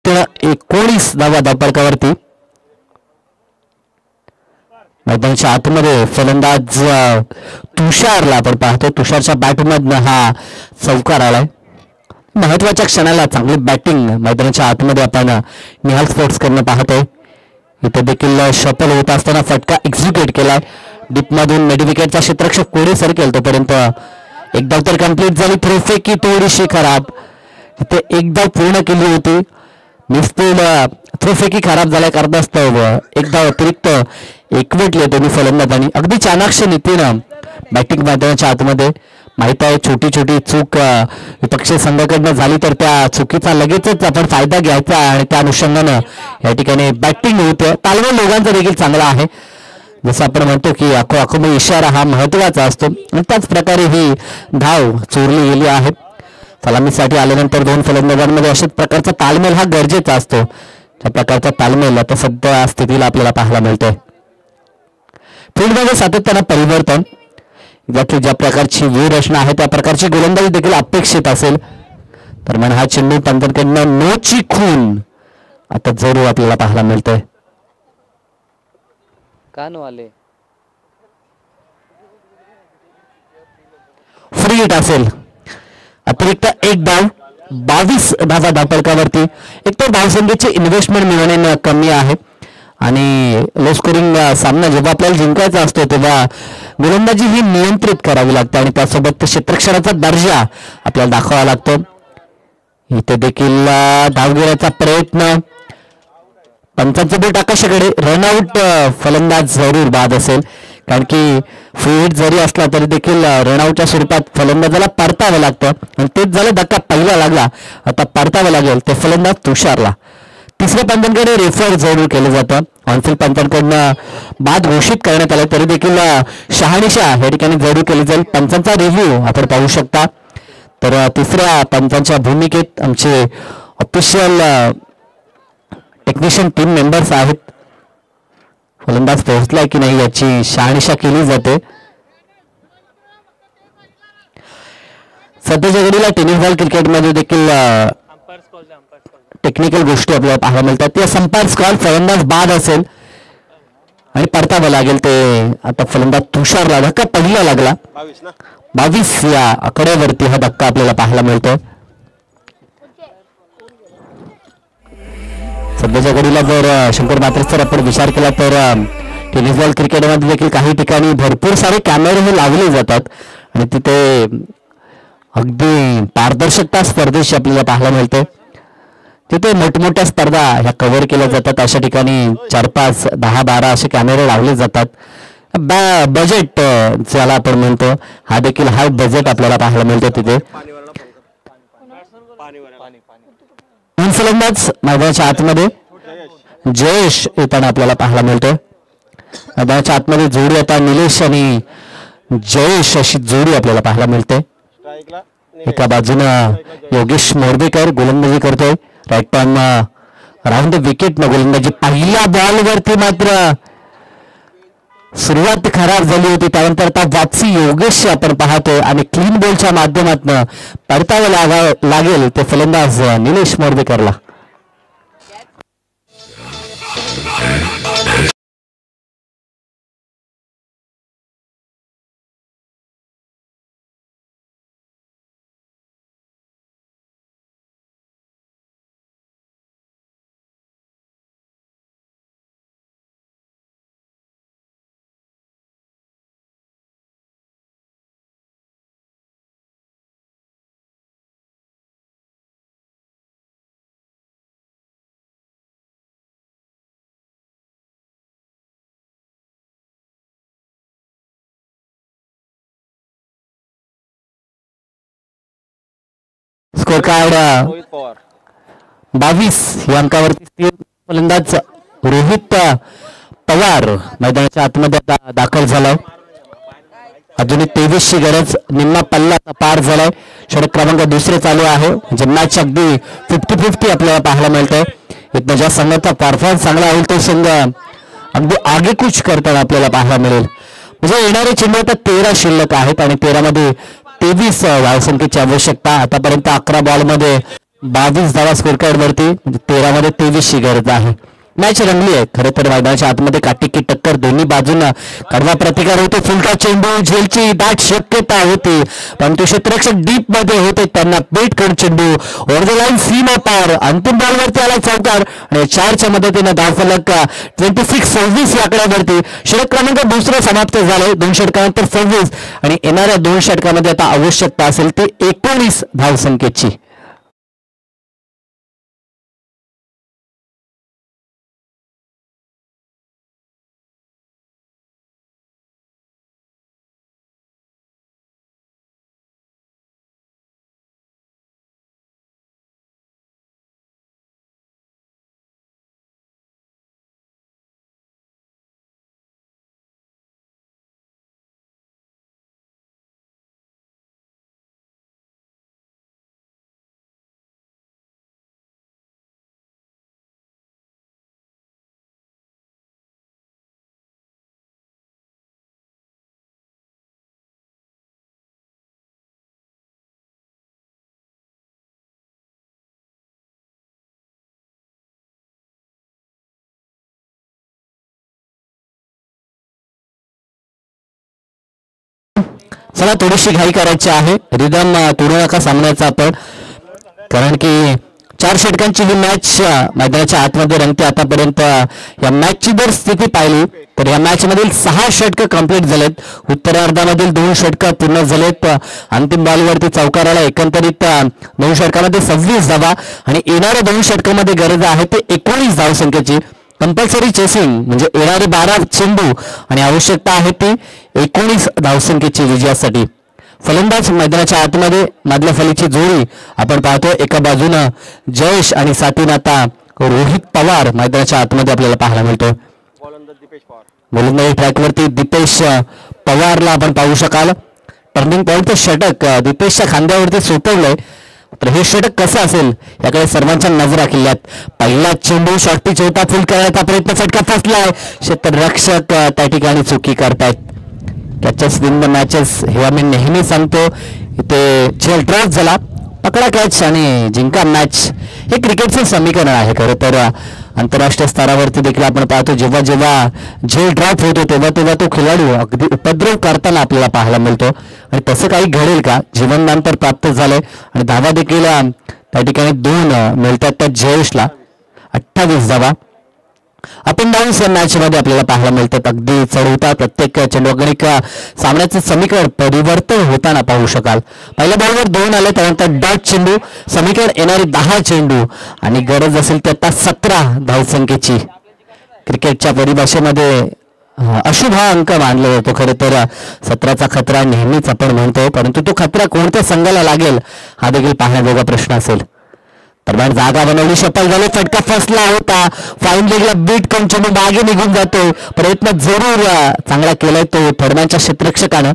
तर 19 धावा धावपळकावरती. मैदानाच्या आतमध्ये फलंदाज तुषारला आपण पाहतो. तुषारच्या बॅटमधनं हा चौकार आलाय. महत्वाच्या क्षणाला चांगली बॅटिंग मैदानाच्या आतमध्ये आपण निहाल स्पोर्ट्स करणं पाहतोय. इथे देखील शफल होत असताना फटका एक्झिक्यूट केलाय. डीपमधून मिडविकेटचा क्षेत्ररक्षक पुढे सरकेल तोपर्यंत एक धाव तर कंप्लीट झाली. थ्रोफेकी थोडीशी खराब, इथे एक धाव पूर्ण केली होती. मिसफील्ड थ्रोफेकी खराब झाल्या कारणास्तव एक धाव अतिरिक्त एकवटले दोन्ही फलंदाजांनी. अगदी चाणाक्ष नीतीनं बॅटिंग मैदानाच्या आतमध्ये. माहित आहे छोटी छोटी चूक विपक्षी संघाकडनं झाली तर त्या चुकीचा लगेचच आपण फायदा घ्यायचा आणि त्या अनुषंगानं या ठिकाणी बॅटिंग होते. तालमेल दोघांचा देखील चांगला आहे. जसं आपण म्हणतो की आखो आखो इशारा हा महत्वाचा असतो आणि त्याच प्रकारे ही धाव चोरली गेली आहे. सलामीसाठी आल्यानंतर दोन फलंदाजांमध्ये अशाच प्रकारचा तालमेल हा गरजेचा असतो. त्या प्रकारचा तालमेल आता सध्या स्थितीला आपल्याला पाहायला मिळतोय. फील्डमध्ये सातत्यानं परिवर्तन, ज्या प्रकारची व्यूहरचना आहे त्या प्रकारची गोलंदाजी देखील अपेक्षित असेल. तर मन हा चेंडू पंतकडनं नोची खून आता जरूर आपल्याला पाहायला मिळतोय. कानवाले फ्री हिट असेल. अतिरिक्त एक धाव, 22 धावा धावपळकावरती. एक तर धावसंख्येची इन्व्हेस्टमेंट मिळवणे कमी आहे आणि लो स्कोरिंग सामना जेव्हा आपल्याला जिंकायचा असतो तेव्हा गोलंदाजी ही नियंत्रित करावी लागते आणि त्यासोबत क्षेत्ररक्षणाचा दर्जा आपल्याला दाखवावा लागतो. इथे देखील धाव घेण्याचा प्रयत्न, पंचांचं बोट आकाशाकडे. रनआउट फलंदाज जरूर बाद असेल, कारण की फ्री हिट जरी असला तरी देखील रनआउटच्या स्वरूपात फलंदाजाला परतावं लागतं आणि तेच झालं. धक्का पहिला लागला, आता परतावं लागेल ते फलंदाज तुषारला. तिसऱ्या पंचांकडे रेफर जरूर केलं जातं. ऑनफिल्ड पंचांकडनं बाद घोषित करण्यात आलं तरी देखील शहानिशा या ठिकाणी जरूर केली जाईल. पंचांचा रिव्ह्यू आपण पाहू शकता. तर तिसऱ्या पंचांच्या भूमिकेत आमचे ऑफिशियल टेक्निशियन टीम मेंबर्स आहेत. फलंदाज पोहोचलाय की नाही याची शहानिशा केली जाते. सध्याच्या घडीला टेनिस बॉल क्रिकेटमध्ये देखील टेक्निकल गोष्टी आपल्याला पाहायला मिळतात. त्या संपर्क कॉल, फलंदाज बाद असेल आणि परतावं लागेल ते आता फलंदाज तुषारला. धक्का पहिला लागला. 22 या आकड्यावरती हा धक्का आपल्याला पाहायला मिळतो. सध्याच्या घडीला जर शंकर मात्रे सर आपण विचार केला तर टेनिस बॉल क्रिकेटमध्ये देखील काही ठिकाणी भरपूर सारे कॅमेरे हे लावले जातात आणि तिथे अगदी पारदर्शकता स्पर्धेशी आपल्याला पाहायला मिळते. तिथे मोठमोठ्या स्पर्धा ह्या कव्हर केल्या जातात. अशा ठिकाणी 4, 5, 10, 12 असे कॅमेरे लावले जातात. बजेट ज्याला आपण म्हणतो हा देखील हा बजेट आपल्याला पाहायला मिळतो तिथे. फलंदाज मैदानाच्या आतमध्ये जयेश येताना आपल्याला पाहायला मिळतोय. मैदानाच्या आतमध्ये जोडी आता निलेश आणि जयेश अशी जोडी आपल्याला पाहायला मिळते. एका बाजूनं योगेश मोरबेकर गोलंदाजी करतोय. राईट पॉन राऊंड द विकेट न गोलंदाजी. पहिल्या बॉलवरती मात्र सुरुवात खराब झाली होती, त्यानंतर आता वापसी योगेश आपण पाहतोय आणि क्लीन बॉलच्या माध्यमातून परतावं लागेल ते फलंदाज निलेश मोरबेकरला. स्कोर कार्ड 22 या अंकावरती फलंदाज रोहित पवार मैदानाच्या आतमध्ये आता दाखल झालाय. अजूनही 23ची गरज, निम्मा पल्ला पार झालाय. षटक क्रमांक दुसरे चालू आहे. म्हणजे मॅच अगदी 50-50 आपल्याला पाहायला मिळतंय. इथं ज्या संघाचा परफॉर्मन्स चांगला होईल तो संघ अगदी आगेकूच करताना आपल्याला पाहायला मिळेल. म्हणजे येणारे चेंडू आता 13 शिल्लक आहेत आणि 13 मध्ये 23 धावसंख्येची आवश्यकता. आतापर्यंत 11 बॉलमध्ये 22 धावा स्कोर कार्ड वरती, म्हणजे 13 मध्ये 23ची गरज आहे. मॅच रंगली आहे खरं तर. मैदानाच्या आतमध्ये काटेकी टक्कर, दोन्ही बाजूंना कडवा प्रतिकार होतो. फुलका चेंडू झेलची दाट शक्यता होती, परंतु क्षेत्ररक्षक डीप मध्ये होते. त्यांना पेट करून चेंडू ओव्हर द लाईन सीमा पार अंतिम बॉलवरती आला चौकार आणि 4च्या मदतीने धावफलक 26-26 या आकड्यावरती. षटक क्रमांक दुसरं समाप्त झालंय. 2 षटकानंतर 26 आणि येणाऱ्या 2 षटकामध्ये आता आवश्यकता असेल ते 19 धावसंख्येची. चला थोडीशी घाई करायची आहे. रिदम तोडू नका सामन्याचा आपण, कारण की 4 षटकांची ही मॅच मैदानाच्या आतमध्ये रंगते. आतापर्यंत या मॅचची जर स्थिती पाहिली तर या मॅच मधील 6 षटकं कंप्लीट झालेत. उत्तरार्धामधील 2 षटकं पूर्ण झालेत. अंतिम बॉलवरती चौकाराला एकंदरीत 2 षटकामध्ये 26 धावा आणि येणाऱ्या 2 षटकामध्ये गरज आहे ते 19 धावसंख्येची. कंपल्सरी चेसिंग म्हणजे येणारे 12 चेंडू आणि आवश्यकता आहे ती 19 धावसंख्येची विजयासाठी. फलंदाज मैदानाच्या आतमध्ये मधल्या फलीची जोडी आपण पाहतो. एका बाजूनं जयेश आणि साथीनं आता रोहित पवार मैदानाच्या आतमध्ये आपल्याला पाहायला मिळतो. गोलंदाजी ट्रॅकवरती दीपेश पवारला आपण पाहू शकाल. टर्निंग पॉईंटचं षटक दीपेशच्या खांद्यावरती सोपवलंय. तर हे षटक कसं असेल याकडे सर्वांच्या नजरा केल्यात. पहिला चेंडू शॉर्ट पिच होता, फुल करण्याचा प्रयत्न, फटका फसलाय. क्षेत्ररक्षक त्या ठिकाणी चुकी करतायत. कॅचेस विन द मॅचेस हे आम्ही नेहमी सांगतो. इथे झेल ड्रॉप झाला, पकडा कॅच आणि जिंका मॅच. हे क्रिकेटचं समीकरण आहे खरं तर. आंतरराष्ट्रीय स्तरावरती देखील आपण पाहतो जेव्हा जेव्हा झेल ड्रॉप होतो तेव्हा तेव्हा तो खेळाडू अगदी उपद्रव करताना आपल्याला पाहायला मिळतो. आणि तसं काही घडेल का? जीवनदान तर प्राप्त झालंय आणि धावा देखील त्या ठिकाणी 2 मिळतात त्या जयेशला. 28 धावा आपण डाऊन या मॅच मध्ये आपल्याला पाहायला मिळतात. अगदी चढवता प्रत्येक चेंडू गणिक सामन्याचं समीकरण परिवर्तन होताना पाहू शकाल. पहिल्या बॉलवर 2 आले, त्यानंतर डॉट चेंडू, समीकरण येणारे 10 चेंडू आणि गरज असेल ते आता 17 धावसंख्येची. क्रिकेटच्या परिभाषेमध्ये अशुभ हा अंक मानला जातो. खरं तर 17चा खतरा नेहमीच आपण म्हणतो, परंतु तो खतरा कोणत्या संघाला लागेल हा देखील पाहण्याजोगा प्रश्न असेल. दरम्यान जागा बनवली, शपल झाले, फटका फसला होता. फाईन लेगला बीट करून चेंडू मागे निघून जातो. प्रयत्न जरूर चांगला केलाय तो थर्डमॅनच्या क्षेत्ररक्षकानं,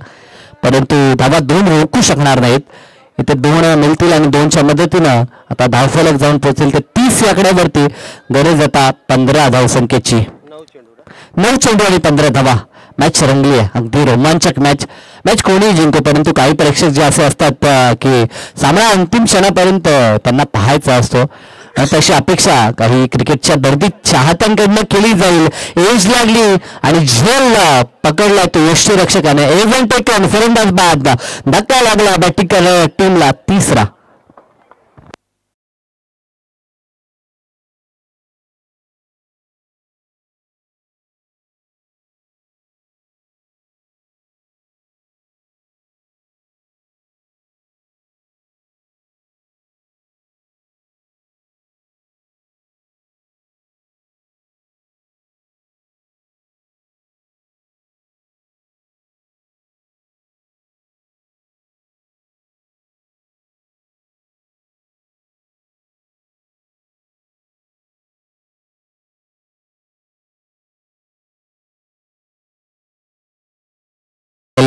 परंतु धावा 2 रोखू शकणार नाहीत. इथे 2 मिळतील आणि 2च्या मदतीनं आता धावफलक जाऊन पोहोचेल ते 30 या आकड्यावरती. गरज आता 15 धावसंख्येची. 9 चेंडू आणि 15 धावा. मॅच रंगली आहे, अगदी रोमांचक मॅच कोणीही जिंको, परंतु काही प्रेक्षक जे असे असतात की सामना अंतिम क्षणापर्यंत त्यांना पाहायचा असतो आणि तशी अपेक्षा काही क्रिकेटच्या दर्दी चाहत्यांकडनं केली जाईल. एज लागली आणि झेल पकडला तो यष्टीरक्षकाने. एव्हन टेकन फलंदाज बाद, धक्का लागला बॅटिंग टीमला 3रा.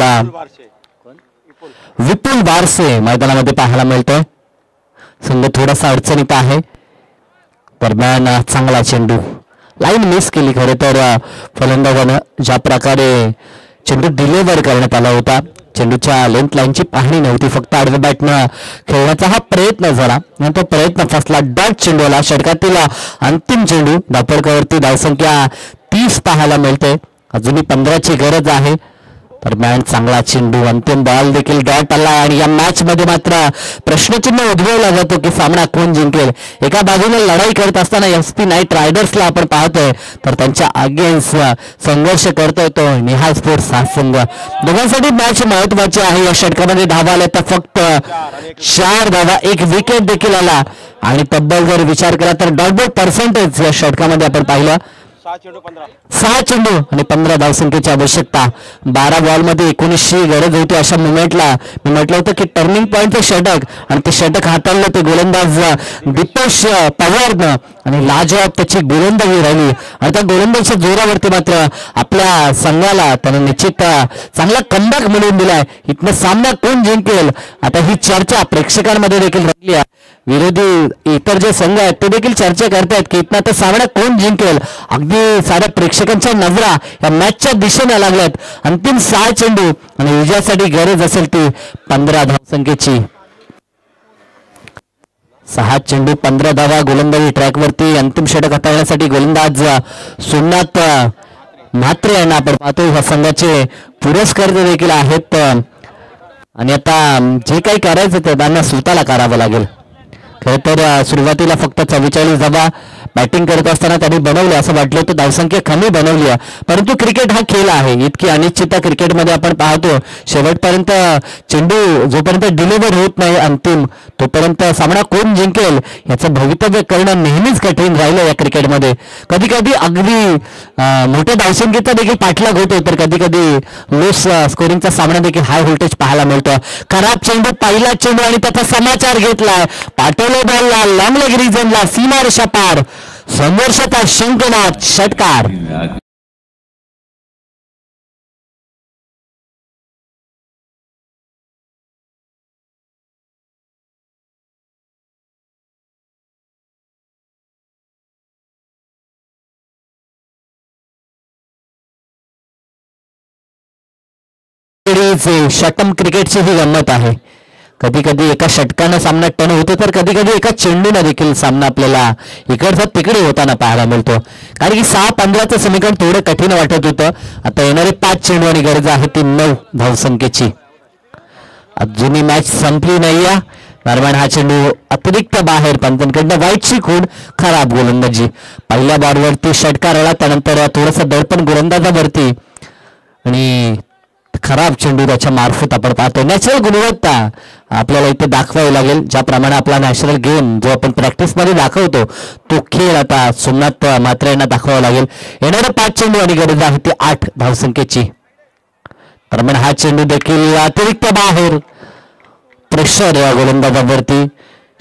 आपल्याला विपुल बारसे मैदानामध्ये पाहायला मिळतोय. संघ थोडासा अडचणीत आहे. दरम्यान चांगला चेंडू, लाईन मिस केली. खरे तर फलंदाजानं ज्या प्रकारे चेंडू डिलिव्हर करण्यात आला होता, चेंडूच्या लेंथ लाईनची पाहणी नव्हती, फक्त आडव्या बॅटनं खेळण्याचा हा प्रयत्न झाला आणि तो प्रयत्न फसला. डॉट चेंडू आला. षटकातील अंतिम चेंडू. धापडकावरती धावसंख्या 30 पाहायला मिळते. अजूनही 15ची गरज आहे. दरम्यान चांगला चेंडू, अंतिम बॉल देखील डॉट आला आणि या मॅच मध्ये मात्र प्रश्नचिन्ह उद्भवला जातो की सामना कोण जिंकेल. एका बाजूने लढाई करत असताना SP नाईट रायडर्सला आपण पाहतोय, तर त्यांच्या अगेन्स्ट संघर्ष करतोय तो निहाल स्पोर्ट्स हा संघ. दोघांसाठी मॅच महत्वाची आहे. या षटकामध्ये धावा आल्या तर फक्त 4 धावा, 1 विकेट देखील आला आणि तब्बल जर विचार केला तर डॉट पर्सेंटेज या षटकामध्ये आपण पाहिलं 6 चेंडू आणि 15 धावसंख्येची आवश्यकता. 12 बॉलमध्ये 19ची गरज होती. अशा मुवमेंटला मी म्हटलं होतं की टर्निंग पॉईंटचं षटक आणि ते षटक हाताळलं ते गोलंदाज दीपेश पवारनं आणि लाजवाब त्याची गोलंदाजी राहिली आणि त्या गोलंदाजीच्या जोरावरती मात्र आपल्या संघाला त्यानं निश्चित चांगला कमबॅक मिळवून दिलाय. इथनं सामना कोण जिंकेल आता ही चर्चा प्रेक्षकांमध्ये देखील रंगली आहे. विरोधी इतर जे संघ आहेत ते देखील चर्चा करतायत की इथनं आता सामना कोण जिंकेल. अगदी साऱ्या प्रेक्षकांच्या नजरा या मॅचच्या दिशेने लागल्यात. अंतिम 6 चेंडू आणि विजयासाठी गरज असेल ती 15 धावसंख्येची. 6 चेंडू 15 धावा. गोलंदाजी ट्रॅकवरती. अंतिम षटक हाताळण्यासाठी गोलंदाज सोमनाथ म्हात्रे यांना आपण पाहतो. ह्या संघाचे पुरस्कार देखील आहेत आणि आता जे काही करायचं ते त्यांना स्वतःला करावं लागेल. खरं तर सुरुवातीला फक्त 44 धावा बॅटिंग करत असताना त्यांनी बनवले असं वाटलं होतं, धावसंख्या कमी बनवली आहे. परंतु क्रिकेट हा खेळ आहे. इतकी अनिश्चितता क्रिकेटमध्ये आपण पाहतो. शेवटपर्यंत चेंडू जोपर्यंत डिलिव्हर होत नाही अंतिम, तोपर्यंत सामना कोण जिंकेल याचं भवितव्य करणं नेहमीच कठीण राहिलं या क्रिकेटमध्ये. कधी कधी अगदी मोठ्या धावसंख्येचा देखील पाठलाग होतो, तर कधी कधी लो स्कोरिंगचा सामना देखील हाय व्होल्टेज पाहायला मिळतो. खराब चेंडू, पहिला चेंडू आणि त्याचा समाचार घेतलाय. पाठवले बॉलला लॉंग लेग रिजनला, सीमारेषा पार. संघर्षाचा शंकनाथ षटकार. शतम क्रिकेटची ही गंमत आहे. कधी कधी एका षटकानं सामना टर्न होतो, तर कधी कधी एका चेंडूनं देखील सामना आपल्याला इकडचा तिकडे होताना पाहायला मिळतो. कारण की 6-15चं समीकरण थोडं कठीण वाटत होतं. आता येणारे 5 चेंडू आणि गरज आहे ती 9 धावसंख्येची. अजूनही मॅच संपली नाहीये. दरम्यान हा चेंडू अतिरिक्त बाहेर, पंचांकडनं वाईटची खूण, खराब गोलंदाजी. पहिल्या बॉलवरती षटकार आला, त्यानंतर थोडंसं दडपण गोलंदाजावरती आणि खराब चेंडू त्याच्या मार्फत आपण पाहतो. नॅचरल गुणवत्ता आपल्याला इथे दाखवावी लागेल. ज्याप्रमाणे आपला नॅशनल गेम जो आपण प्रॅक्टिसमध्ये दाखवतो तो खेळ आता सोमनाथ म्हात्रे यांना दाखवावा लागेल. येणारे 5 चेंडू आणि गरज आहे ती 8 धावसंख्येची. दरम्यान हा चेंडू देखील अतिरिक्त बाहेर, प्रेशर या गोलंदाजावरती.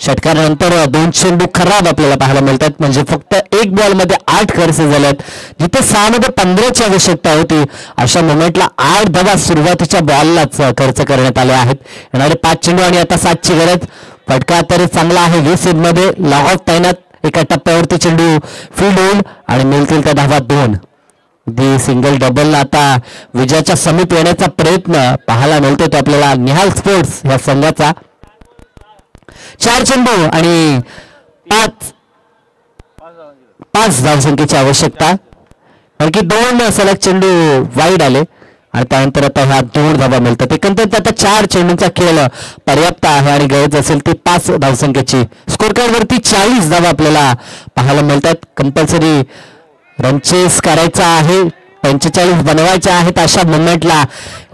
षटकारानंतर 2 चेंडू खराब आपल्याला पाहायला मिळतात. म्हणजे फक्त 1 बॉलमध्ये 8 खर्च झाल्यात, जिथे 6 मध्ये 15ची आवश्यकता होती. अशा मोमेंटला 8 धावा सुरुवातीच्या बॉललाच खर्च करण्यात आले आहेत. येणारे 5 चेंडू आणि आता 7ची गरज. फटका तरी चांगला आहे 20 मध्ये. लॉग ऑफ तैनात. एका टप्प्यावरती चेंडू फील्ड होईल आणि मिळतील त्या धावा 2. दी सिंगल डबलला आता विजयाच्या समीप येण्याचा प्रयत्न पाहायला मिळतो तो आपल्याला निहाल स्पोर्ट्स या संघाचा. 4 चेंडू आणि 5 धावसंख्येची आवश्यकता. कारण की 2 सलग चेंडू वाईड आले आणि त्यानंतर आता ह्या 2 धावा मिळतात. एकंदरीत आता 4 चेंडूंचा खेळ पर्याप्त आहे आणि गरज असेल ती 5 धावसंख्येची. स्कोर कार्ड वरती 40 धावा आपल्याला पाहायला मिळतात. कंपल्सरी रन चेस करायचा आहे, 45 बनवायचे आहेत. अशा मुवमेंटला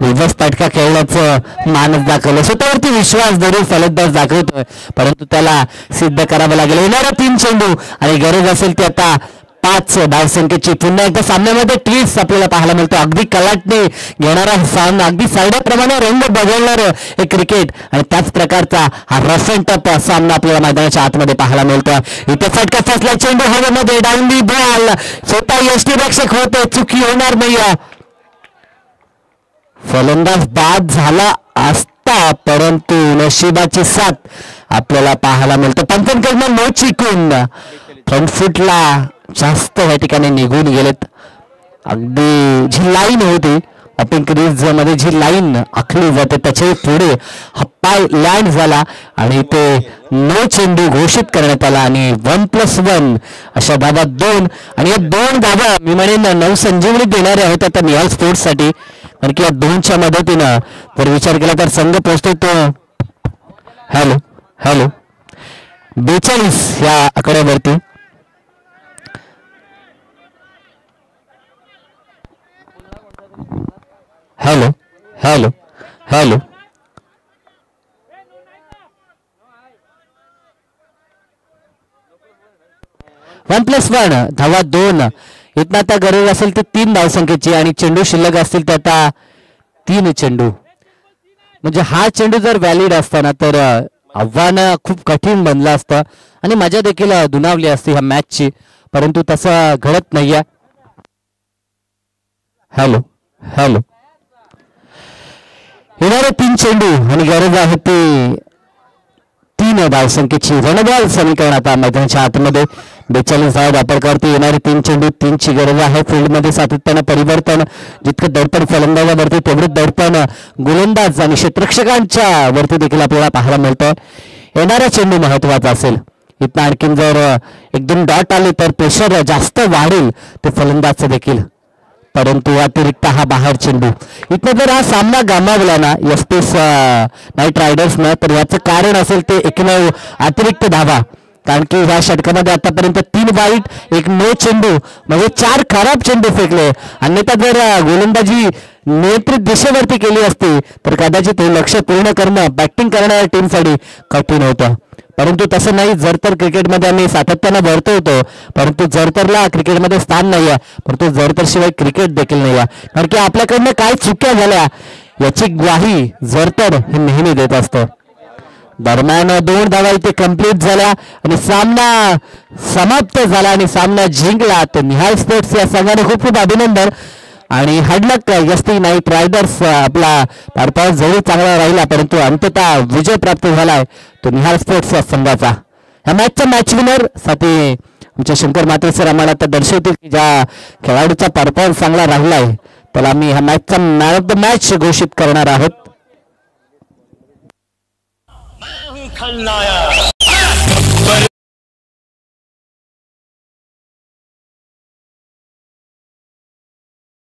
रिव्हर्स फटका खेळण्याचं मानस दाखवलं. स्वतःवरती विश्वास जरूर फलंदाज दाखवतोय, परंतु त्याला सिद्ध करावं लागेल. येणारा 3 चेंडू आणि गरज असेल ती आता 5 धावसंख्येची. पुन्हा एकदा सामन्यामध्ये ट्विस्ट आपल्याला पाहायला मिळतो. अगदी कलाटणे घेणारा सामना, अगदी सायडाप्रमाणे रंग बदलणार हे क्रिकेट आणि त्याच प्रकारचा हा रफ अँड टफ सामना आपल्याला मैदानाच्या आतमध्ये पाहायला मिळतो. इथे फटका फसला, चेंडू हवेमध्ये, डाऊन दी बॉल. स्वतः यष्टीरक्षक होते, चुकी होणार नाही. फलंदाज बाद झाला असता, परंतु नशिबाची साथ आपल्याला पाहायला मिळतं. पंचांकडनं नो चिकून फ्रंट फुटला जास्त या ठिकाणी निघून गेलेत. अगदी जी लाईन होती ओपन क्रीज मध्ये, जी लाईन आखली जाते त्याच्या पुढे हा पाय लँड झाला आणि ते नो चेंडू घोषित करण्यात आला. आणि 1+1 अशा धावा 2, आणि या 2 धावा मी म्हणेन नवसंजीवनी देणाऱ्या होत्या त्या निहाल स्पोर्ट्स साठी. कारण की या 2च्या मदतीनं जर विचार केला तर संघ पोहोचतो तो हॅलो 42 या आकड्यावरती. हॅलो 1+1 धावा 2. इथं आता गरज असेल तर 3 धावसंख्येची, आणि चेंडू शिल्लक असतील तर आता 3 चेंडू. म्हणजे हा चेंडू जर व्हॅलिड असताना तर आव्हान खूप कठीण बनलं असतं आणि मजा देखील दुणावली असती ह्या मॅचची, परंतु तसं घडत नाहीये. हॅलो येणारे 3 चेंडू आणि गरज आहे ती 3 धावसंख्येची. रणबॉल समीकरण आता मैदानाच्या आतमध्ये 42 धाव वापरकरती येणारे 3 चेंडू 3ची गरज आहे. फील्डमध्ये सातत्यानं परिवर्तन, जितकं दडपण फलंदाजावरती तेवढंच दडपण गोलंदाज आणि क्षेत्ररक्षकांच्या वरती देखील आपल्याला पाहायला मिळतं. येणारा चेंडू महत्वाचा असेल. इथं आणखीन जर 1-2 डॉट आले तर प्रेशर जास्त वाढेल ते फलंदाजचं देखील, परंतु अतिरिक्त हा बाहेर चेंडू. इथं जर हा सामना गमावला ना एसपीएस नाईट रायडर्सनं, तर याचं कारण असेल ते एकमेव अतिरिक्त धावा. कारण की ह्या षटकामध्ये आतापर्यंत 3 वाईट 1 नो चेंडू, म्हणजे 4 खराब चेंडू फेकले. अन्यथा जर गोलंदाजी नियंत्रित दिशेवरती केली असती तर कदाचित हे लक्ष्य पूर्ण करणं बॅटिंग करणाऱ्या टीमसाठी कठीण होतं. परंतु तसं नाही. जरतर क्रिकेटमध्ये आम्ही सातत्यानं भरतो होतो, परंतु जरतरला क्रिकेटमध्ये स्थान नाही आहे. परंतु जरतर शिवाय क्रिकेट देखील नाही आहे. कारण की आपल्याकडनं काय चुक्या झाल्या याची ग्वाही जरतर हे नेहमी देत असतं. दरम्यान 2 धावा इथे कंप्लीट झाल्या आणि सामना समाप्त झाला आणि सामना जिंकला. तर निहाल स्पोर्ट्स या संघाने खूप खूप अभिनंदन. आणि हार्डलक एसपी नाईट रायडर्स आपला परफॉर्मन्स जरूर चांगला राहिला, परंतु अंततः विजय प्राप्त झालाय तो निहाल स्पोर्ट्स या संघाचा. ह्या मॅचचा मॅच विनर साठी आमचे शंकर मात्रे सर आम्हाला तर दर्शवतील की ज्या खेळाडूचा परफॉर्मन्स चांगला राहिलाय त्याला आम्ही ह्या मॅचचा मॅन ऑफ द मॅच घोषित करणार आहोत.